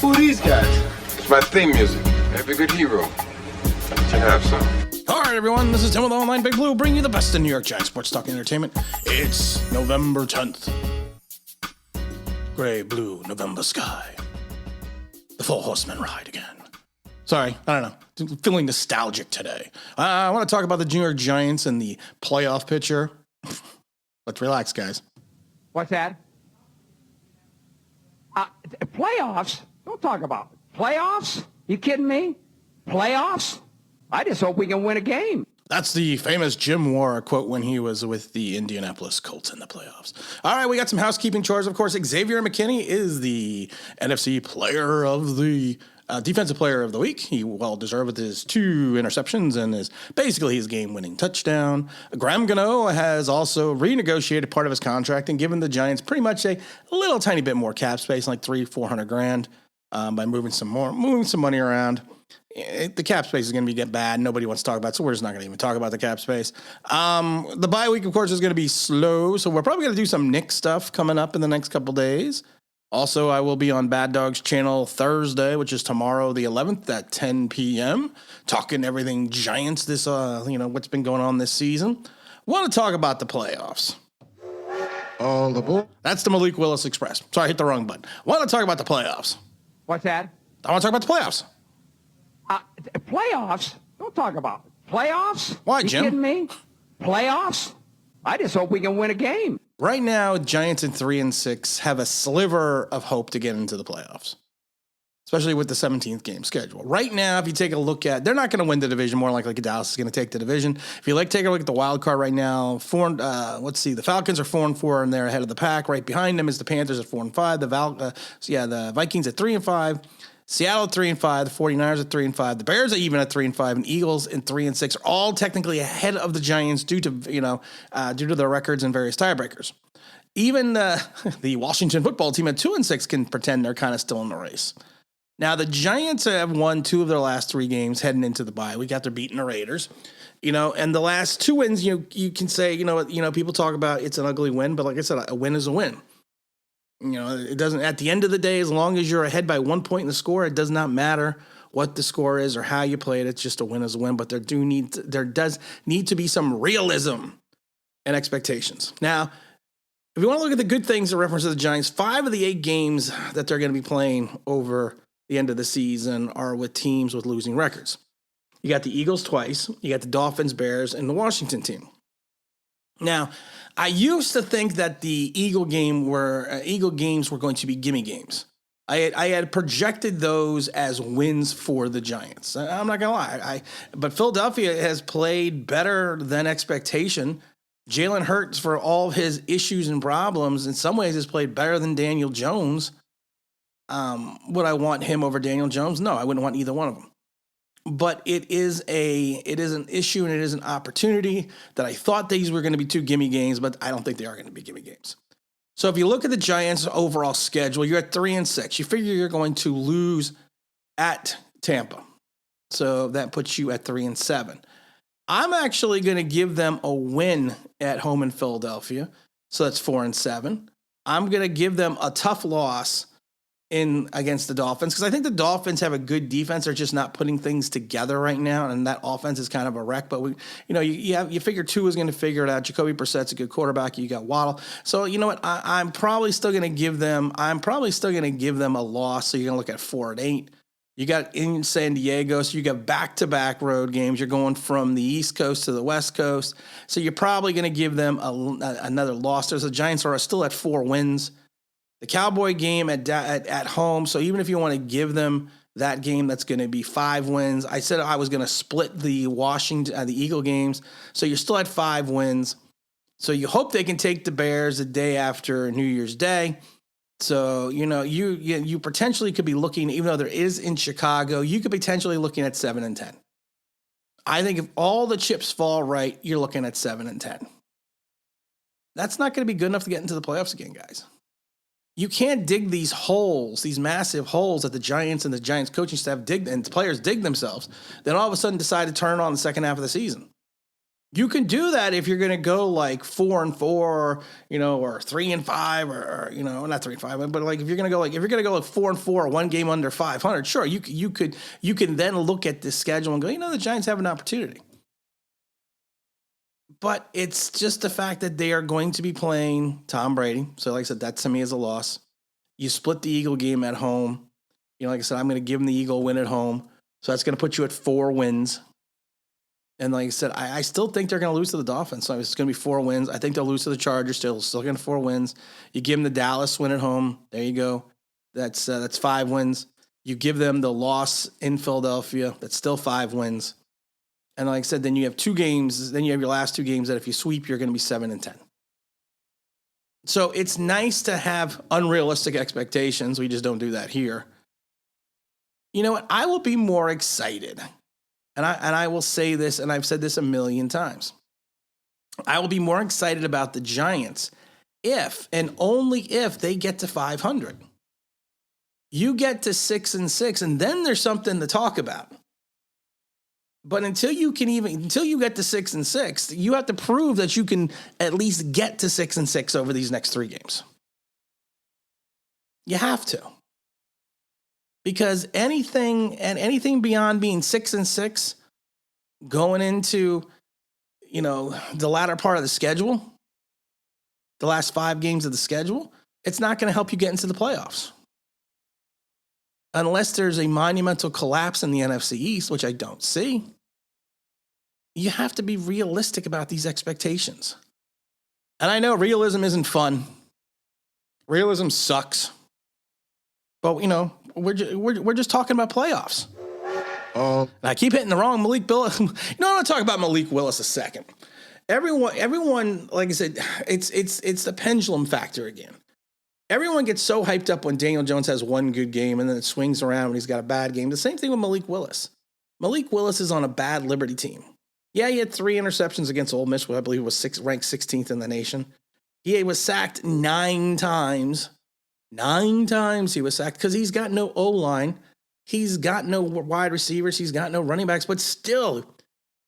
Who are these guys? It's my theme music. Every good hero should have some. All right, everyone, this is Tim with Online Big Blue, bringing you the best in New York Giants sports talk and entertainment. It's November 10th. Gray, blue, November sky. The Four Horsemen ride again. Sorry, I don't know. I'm feeling nostalgic today. I want to talk about the New York Giants and the playoff picture. Let's relax, guys. What's that? Playoffs? Don't talk about it. Playoffs? You kidding me? Playoffs? I just hope we can win a game. That's the famous Jim Mora quote when he was with the Indianapolis Colts in the playoffs. All right, we got some housekeeping chores. Of course, Xavier Mckinney is the NFC player of the defensive player of the week. He well deserved with his 2 interceptions and is basically his game-winning touchdown. Graham Gano has also renegotiated part of his contract and given the Giants pretty much a little tiny bit more cap space, like $300-400 grand, by moving some money around. The cap space is going to get bad. Nobody wants to talk about it, so we're just not going to even talk about the cap space. The bye week, of course, is going to be slow, so we're probably going to do some Nick stuff coming up in the next couple days. Also, I will be on Bad Dogs channel Thursday, which is tomorrow, the 11th at 10 p.m., talking everything Giants, this, what's been going on this season. Want to talk about the playoffs. All the boy. That's the Malik Willis Express. Sorry, I hit the wrong button. Want to talk about the playoffs. What's that? I want to talk about the playoffs. Playoffs? Don't talk about it. Playoffs? Why, you Jim? kidding me? Playoffs? I just hope we can win a game. Right now, Giants at 3-6 have a sliver of hope to get into the playoffs, especially with the 17th game schedule. Right now, if you take a look at, they're not going to win the division. More likely, Dallas is going to take the division. If you take a look at the wild card right now, the Falcons are 4-4 and they're ahead of the pack. Right behind them is the Panthers at 4-5. The Vikings at 3-5. Seattle at 3-5, the 49ers at 3-5, the Bears are even at 3-5, and Eagles at 3-6 are all technically ahead of the Giants due to their records and various tiebreakers. Even the Washington football team at 2-6 can pretend they're kind of still in the race. Now the Giants have won 2 of their last 3 games heading into the bye. We got their beating the Raiders, and the last 2 wins. You can say people talk about it's an ugly win, but like I said, a win is a win. It doesn't, at the end of the day, as long as you're ahead by 1 point in the score, it does not matter what the score is or how you play it. It's just a win is a win, but there does need to be some realism and expectations. Now, if you want to look at the good things in reference to the Giants, 5 of the 8 games that they're going to be playing over the end of the season are with teams with losing records. You got the Eagles twice, you got the Dolphins, Bears, and the Washington team. Now, I used to think that the Eagle games were going to be gimme games. I had projected those as wins for the Giants. I'm not gonna lie, but Philadelphia has played better than expectation. Jalen Hurts, for all of his issues and problems, in some ways has played better than Daniel Jones. Would I want him over Daniel Jones? No, I wouldn't want either one of them. But it is an issue and it is an opportunity that I thought these were going to be 2 gimme games, but I don't think they are going to be gimme games. So if you look at the Giants' overall schedule, you're at 3-6. You figure you're going to lose at Tampa. So that puts you at 3-7. I'm actually going to give them a win at home in Philadelphia. So that's 4-7. I'm going to give them a tough loss against the Dolphins, because I think the Dolphins have a good defense. They're just not putting things together right now, and that offense is kind of a wreck. But you figure Tua is going to figure it out. Jacoby Brissett's a good quarterback. You got Waddle. So you know what? I'm probably still going to give them. I'm probably still going to give them a loss. So you're going to look at 4-8. You got in San Diego, so you got back-to-back road games. You're going from the East Coast to the West Coast, so you're probably going to give them another loss. The Giants are still at 4 wins. The Cowboy game at home, so even if you want to give them that game, that's going to be 5 wins. I said I was going to split the the Eagle games, so you're still at 5 wins. So you hope they can take the Bears the day after New Year's Day. So you potentially could be looking, even though there is in Chicago, you could potentially looking at 7-10. I think if all the chips fall right, you're looking at 7-10. That's not going to be good enough to get into the playoffs again, guys. You can't dig these holes, these massive holes that the Giants and the Giants coaching staff dig and the players dig themselves, then all of a sudden decide to turn on the second half of the season. You can do that if you're going to go like 4-4, or 3-5, or not 3-5, but like if you're going to go like 4-4, or one game under 500. Sure, you can then look at this schedule and go, the Giants have an opportunity. But it's just the fact that they are going to be playing Tom Brady. So like I said, that to me is a loss. You split the Eagle game at home. Like I said, I'm going to give them the Eagle win at home. So that's going to put you at 4 wins. And like I said, I still think they're going to lose to the Dolphins. So it's going to be 4 wins. I think they'll lose to the Chargers. Still going to 4 wins. You give them the Dallas win at home. There you go. That's 5 wins. You give them the loss in Philadelphia. That's still 5 wins. And like I said, then you have 2 games. Then you have your last 2 games that if you sweep, you're going to be 7-10. So it's nice to have unrealistic expectations. We just don't do that here. You know what? I will be more excited. And I will say this, and I've said this a million times. I will be more excited about the Giants if and only if they get to 500. You get to 6-6, and then there's something to talk about. But until you get to 6-6, you have to prove that you can at least get to 6-6 over these next 3 games. You have to. Because anything beyond being 6-6, going into, the latter part of the schedule, the last 5 games of the schedule, it's not going to help you get into the playoffs. Unless there's a monumental collapse in the NFC East, which I don't see. You have to be realistic about these expectations. And I know realism isn't fun. Realism sucks. But, we're just talking about playoffs. And I keep hitting the wrong Malik Willis. I want to talk about Malik Willis a second. Everyone, like I said, it's the pendulum factor again. Everyone gets so hyped up when Daniel Jones has one good game and then it swings around when he's got a bad game. The same thing with Malik Willis. Malik Willis is on a bad Liberty team. Yeah, he had 3 interceptions against Ole Miss, which I believe was ranked 16th in the nation. He was sacked 9 times. 9 times he was sacked because he's got no O-line. He's got no wide receivers. He's got no running backs. But still,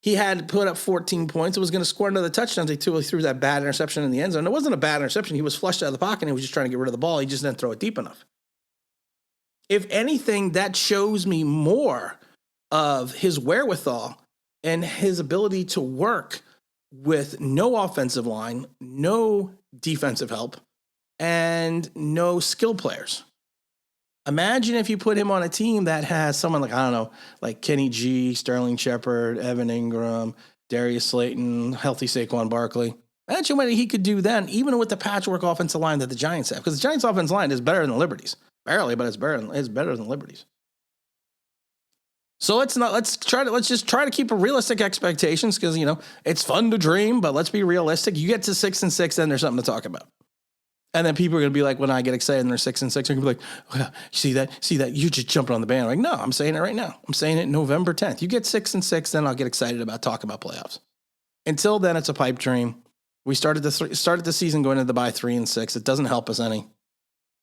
he had to put up 14 points. It was going to score another touchdown. He threw that bad interception in the end zone. It wasn't a bad interception. He was flushed out of the pocket and he was just trying to get rid of the ball. He just didn't throw it deep enough. If anything, that shows me more of his wherewithal and his ability to work with no offensive line, no defensive help, and no skill players. Imagine if you put him on a team that has someone like Kenny G, Sterling Shepard, Evan Ingram, Darius Slayton, healthy Saquon Barkley. Imagine what he could do then, even with the patchwork offensive line that the Giants have. Because the Giants' offensive line is better than Liberty's. Barely, but it's better than Liberty's. So let's just try to keep a realistic expectations because, it's fun to dream, but let's be realistic. You get to 6-6, then there's something to talk about. And then people are going to be like, when I get excited and they're 6-6, they're going to be like, oh, yeah, see that? You just jumping on the band. Like, no, I'm saying it right now. I'm saying it November 10th. You get 6-6, then I'll get excited about talking about playoffs. Until then, it's a pipe dream. We started the season going into the bye 3-6. It doesn't help us any.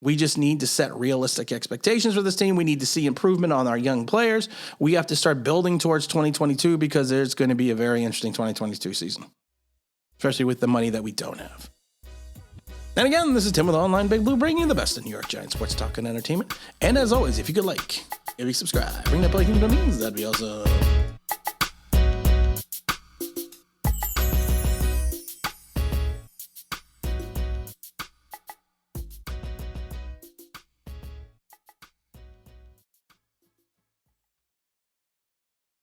We just need to set realistic expectations for this team. We need to see improvement on our young players. We have to start building towards 2022 because there's going to be a very interesting 2022 season, especially with the money that we don't have. And again, this is Tim with Online Big Blue, bringing you the best in New York Giants sports talk and entertainment. And as always, if you could if you subscribe, ring that bell, that'd be awesome.